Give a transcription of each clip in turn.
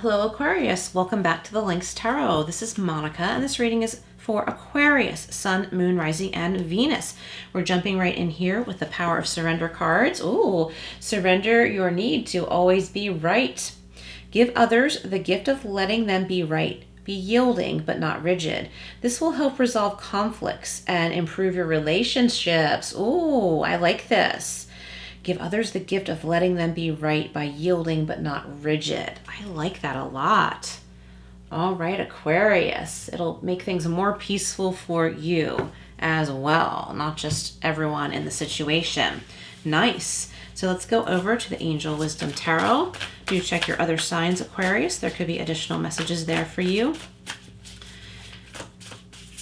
Hello Aquarius, welcome back to the Lynx Tarot. This is Monica and this reading is for Aquarius, Sun, Moon, Rising, and Venus. We're jumping right in here with the Power of Surrender cards. Ooh, surrender your need to always be right. Give others the gift of letting them be right. Be yielding but not rigid. This will help resolve conflicts and improve your relationships. Ooh, I like this. Give others the gift of letting them be right by yielding but not rigid. I like that a lot. All right, Aquarius. It'll make things more peaceful for you as well, not just everyone in the situation. Nice. So let's go over to the Angel Wisdom Tarot. Do check your other signs, Aquarius. There could be additional messages there for you.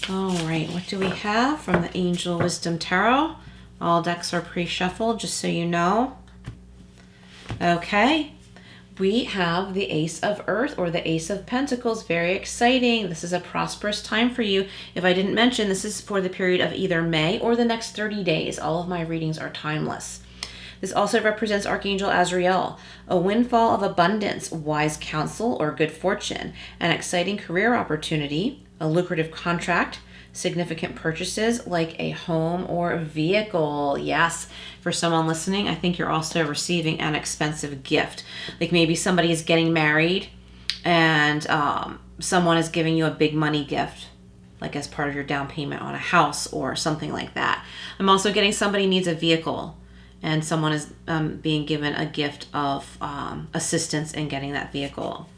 All right, what do we have from the Angel Wisdom Tarot? All decks are pre-shuffled, just so you know. Okay, we have the Ace of Earth or the Ace of Pentacles. Very exciting. This is a prosperous time for you. If I didn't mention, this is for the period of either May or the next 30 days. All of my readings are timeless. This also represents Archangel Azrael, a windfall of abundance, wise counsel, or good fortune, an exciting career opportunity, a lucrative contract, significant purchases like a home or a vehicle. Yes, for someone listening, I think you're also receiving an expensive gift. Like maybe somebody is getting married and someone is giving you a big money gift, like as part of your down payment on a house or something like that. I'm also getting somebody needs a vehicle and someone is being given a gift of assistance in getting that vehicle.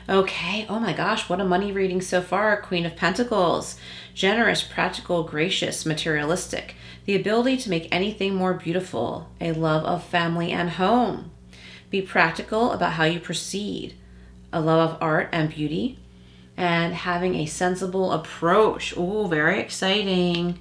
Okay, oh my gosh, what a money reading so far. Queen of Pentacles, generous, practical, gracious, materialistic, the ability to make anything more beautiful, a love of family and home. Be practical about how you proceed, a love of art and beauty, and having a sensible approach. Ooh, very exciting.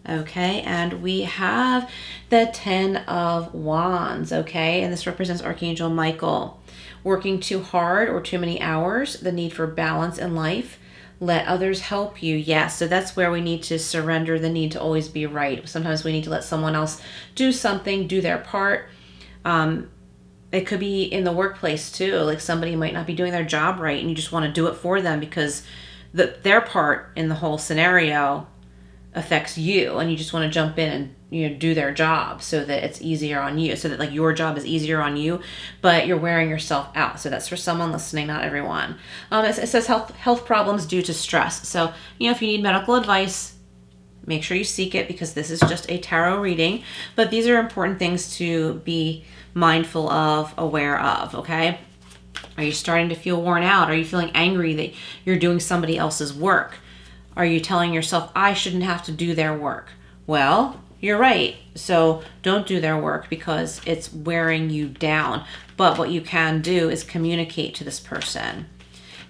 Okay, and we have the 10 of Wands, okay, and this represents Archangel Michael. Working too hard or too many hours, the need for balance in life. Let others help you. Yes, so that's where we need to surrender the need to always be right. Sometimes we need to let someone else do something, do their part. It could be in the workplace too. Like somebody might not be doing their job right and you just want to do it for them because their part in the whole scenario affects you and you just want to jump in and do their job so that it's easier on you, so that like your job is easier on you, but you're wearing yourself out. So that's for someone listening, not everyone. It says health problems due to stress. So if you need medical advice, make sure you seek it because this is just a tarot reading, but these are important things to be mindful of, aware of. Okay, are you starting to feel worn out? Are you feeling angry that you're doing somebody else's work? Are you telling yourself, I shouldn't have to do their work? Well, you're right. So don't do their work because it's wearing you down. But what you can do is communicate to this person.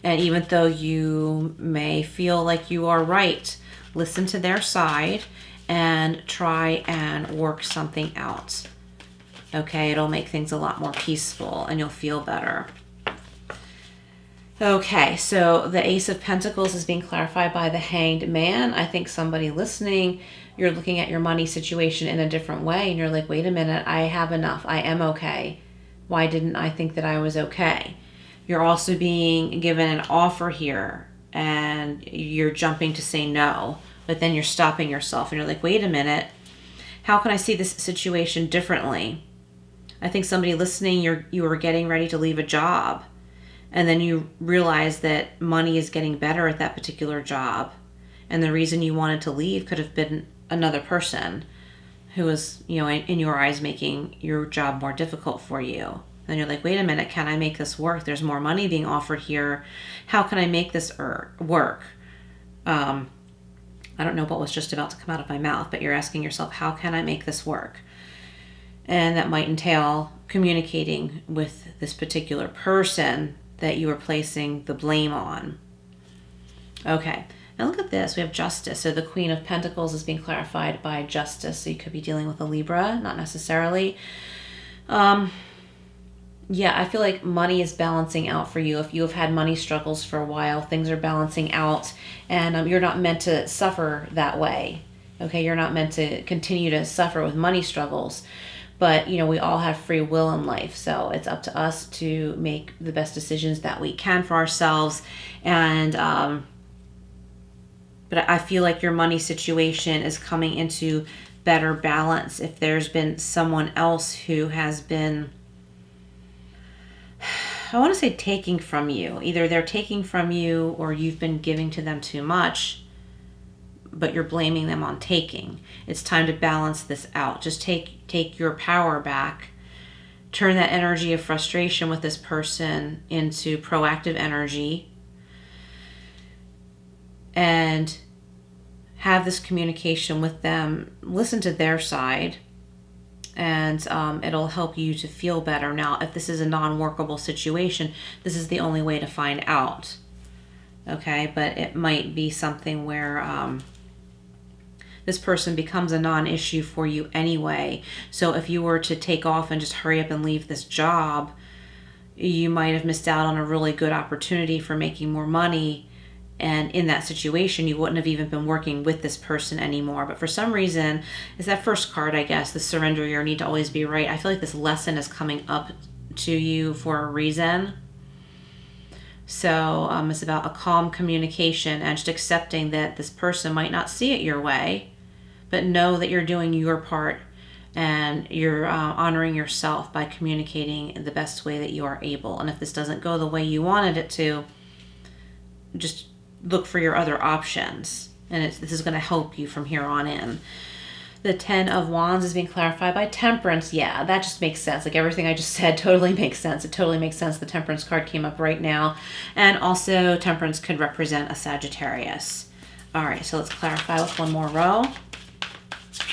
And even though you may feel like you are right, listen to their side and try and work something out. Okay, it'll make things a lot more peaceful and you'll feel better. Okay, so the Ace of Pentacles is being clarified by the Hanged Man. I think somebody listening, you're looking at your money situation in a different way and you're like, wait a minute, I have enough. I am okay. Why didn't I think that I was okay? You're also being given an offer here and you're jumping to say no, but then you're stopping yourself and you're like, wait a minute, how can I see this situation differently? I think somebody listening, you were getting ready to leave a job. And then you realize that money is getting better at that particular job. And the reason you wanted to leave could have been another person who was, in your eyes, making your job more difficult for you. And you're like, wait a minute, can I make this work? There's more money being offered here. How can I make this work? I don't know what was just about to come out of my mouth, but you're asking yourself, how can I make this work? And that might entail communicating with this particular person that you are placing the blame on. Okay, now look at this. We have Justice. So the Queen of Pentacles is being clarified by Justice. So you could be dealing with a Libra, not necessarily. Yeah, I feel like money is balancing out for you. If you have had money struggles for a while, things are balancing out and you're not meant to suffer that way. Okay, you're not meant to continue to suffer with money struggles. But, you know, we all have free will in life. So it's up to us to make the best decisions that we can for ourselves. And, but I feel like your money situation is coming into better balance if there's been someone else who has been, I want to say, taking from you. Either they're taking from you or you've been giving to them too much, but you're blaming them on taking. It's time to balance this out. Just take your power back. Turn that energy of frustration with this person into proactive energy. And have this communication with them. Listen to their side. And it'll help you to feel better. Now, if this is a non-workable situation, this is the only way to find out. Okay, but it might be something where this person becomes a non-issue for you anyway. So if you were to take off and just hurry up and leave this job, you might have missed out on a really good opportunity for making more money. And in that situation, you wouldn't have even been working with this person anymore. But for some reason, it's that first card, I guess, the surrender, your need to always be right. I feel like this lesson is coming up to you for a reason. So it's about a calm communication and just accepting that this person might not see it your way, but know that you're doing your part and you're honoring yourself by communicating the best way that you are able. And if this doesn't go the way you wanted it to, just look for your other options, and this is going to help you from here on in. The 10 of Wands is being clarified by Temperance. Yeah, that just makes sense. Like everything I just said totally makes sense. It totally makes sense. The Temperance card came up right now. And also Temperance could represent a Sagittarius. All right, so let's clarify with one more row.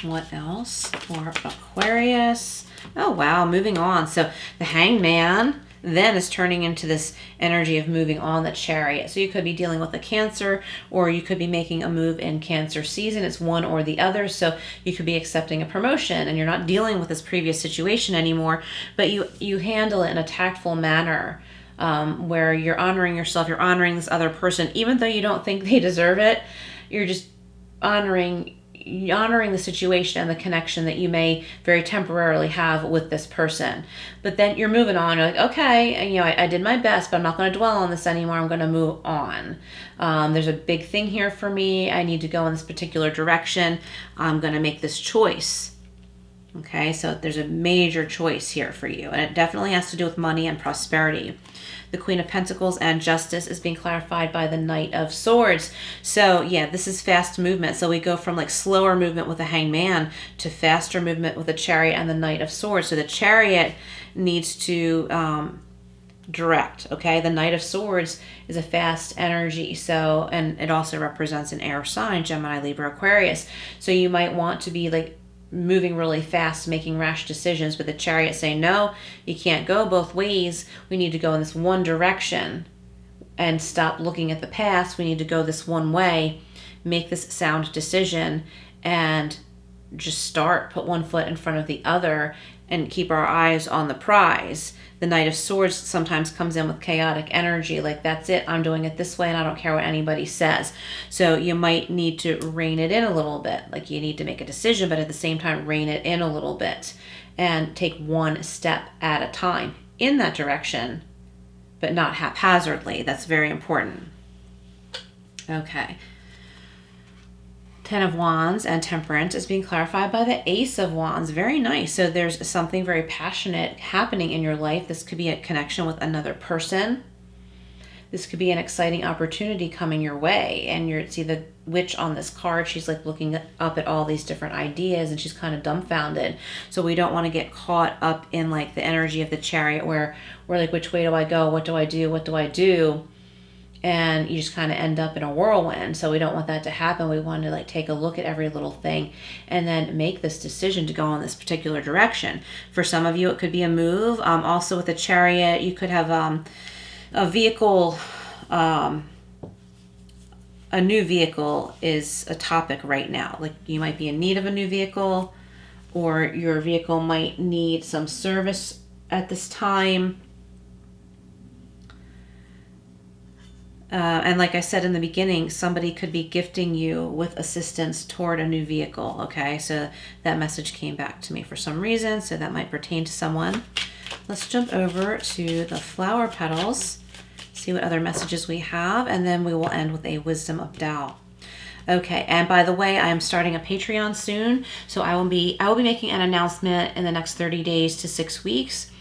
What else for Aquarius? Oh, wow, moving on. So the Hangman then is turning into this energy of moving on, the Chariot. So you could be dealing with a Cancer, or you could be making a move in Cancer season. It's one or the other. So you could be accepting a promotion and you're not dealing with this previous situation anymore, but you handle it in a tactful manner, where you're honoring yourself, you're honoring this other person, even though you don't think they deserve it. You're just honoring the situation and the connection that you may very temporarily have with this person. But then you're moving on. You're like, okay, and, you know, I did my best, but I'm not going to dwell on this anymore. I'm going to move on. There's a big thing here for me. I need to go in this particular direction. I'm going to make this choice. Okay, so there's a major choice here for you, and it definitely has to do with money and prosperity. The Queen of Pentacles and Justice is being clarified by the Knight of Swords. So yeah, this is fast movement. So we go from like slower movement with the Hangman to faster movement with the Chariot and the Knight of Swords. So the Chariot needs to direct, okay? The Knight of Swords is a fast energy. So, and it also represents an air sign, Gemini, Libra, Aquarius. So you might want to be like moving really fast, making rash decisions, but the Chariot saying, no, you can't go both ways. We need to go in this one direction and stop looking at the past. We need to go this one way, make this sound decision, and just put one foot in front of the other and keep our eyes on the prize. The Knight of Swords sometimes comes in with chaotic energy, like that's it, I'm doing it this way and I don't care what anybody says. So you might need to rein it in a little bit. Like you need to make a decision, but at the same time rein it in a little bit and take one step at a time in that direction, but not haphazardly. That's very important. Okay. 10 of Wands and Temperance is being clarified by the Ace of Wands. Very nice. So there's something very passionate happening in your life. This could be a connection with another person. This could be an exciting opportunity coming your way. And you see the Witch on this card. She's like looking up at all these different ideas and she's kind of dumbfounded. So we don't want to get caught up in like the energy of the Chariot where we're like, which way do I go? What do I do? What do I do? And you just kind of end up in a whirlwind. So we don't want that to happen. We want to like take a look at every little thing and then make this decision to go in this particular direction. For some of you, it could be a move. Also with the Chariot, you could have a vehicle, a new vehicle is a topic right now. Like you might be in need of a new vehicle, or your vehicle might need some service at this time. And like I said in the beginning, somebody could be gifting you with assistance toward a new vehicle, okay? So that message came back to me for some reason, so that might pertain to someone. Let's jump over to the flower petals, see what other messages we have, and then we will end with a wisdom of Tao. Okay, and by the way, I am starting a Patreon soon, so I will be making an announcement in the next 30 days to 6 weeks.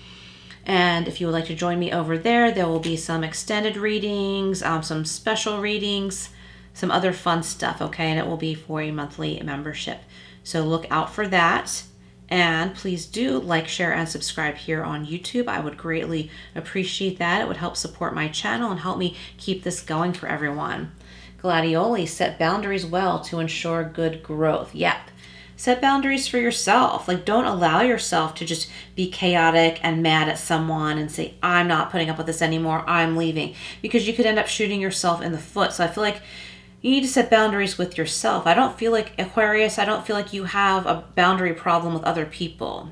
And if you would like to join me over there, there will be some extended readings, some special readings, some other fun stuff, okay? And it will be for a monthly membership. So look out for that. And please do like, share, and subscribe here on YouTube. I would greatly appreciate that. It would help support my channel and help me keep this going for everyone. Gladioli, set boundaries well to ensure good growth. Yep. Set boundaries for yourself. Like, don't allow yourself to just be chaotic and mad at someone and say, I'm not putting up with this anymore, I'm leaving. Because you could end up shooting yourself in the foot. So I feel like you need to set boundaries with yourself. I don't feel like, Aquarius, I don't feel like you have a boundary problem with other people.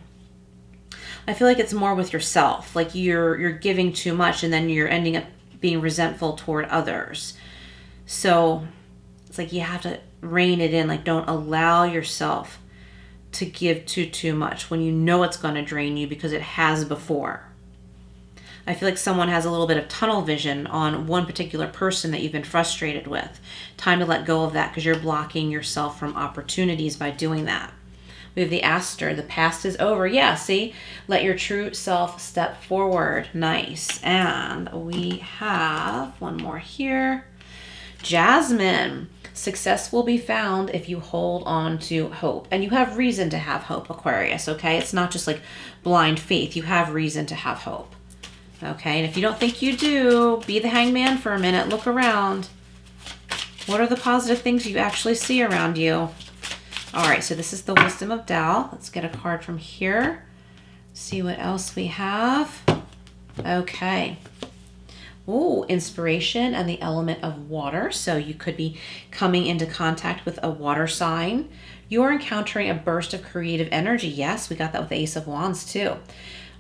I feel like it's more with yourself. Like you're giving too much and then you're ending up being resentful toward others. So it's like you have to rein it in. Like, don't allow yourself to give too much when you know it's going to drain you, because it has before. I feel like someone has a little bit of tunnel vision on one particular person that you've been frustrated with. Time to let go of that, because you're blocking yourself from opportunities by doing that. We have the Aster. The past is over. Yeah, see? Let your true self step forward. Nice. And we have one more here. Jasmine. Success will be found if you hold on to hope. And you have reason to have hope, Aquarius, okay? It's not just like blind faith. You have reason to have hope. Okay, and if you don't think you do, be the hangman for a minute. Look around. What are the positive things you actually see around you? All right, so this is the wisdom of Tao. Let's get a card from here. See what else we have. Okay. Ooh, inspiration and the element of water. So you could be coming into contact with a water sign. You're encountering a burst of creative energy. Yes, we got that with the Ace of Wands too.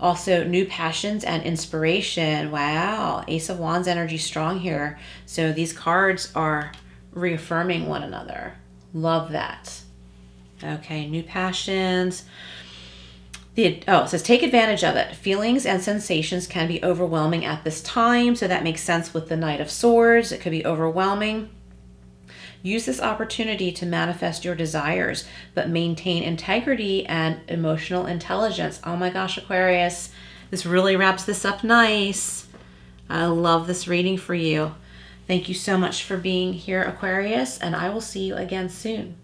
Also, new passions and inspiration. Wow, Ace of Wands energy strong here. So these cards are reaffirming one another. Love that. Okay, new passions. It says take advantage of it. Feelings and sensations can be overwhelming at this time. So that makes sense with the Knight of Swords. It could be overwhelming. Use this opportunity to manifest your desires, but maintain integrity and emotional intelligence. Oh my gosh, Aquarius. This really wraps this up nice. I love this reading for you. Thank you so much for being here, Aquarius, and I will see you again soon.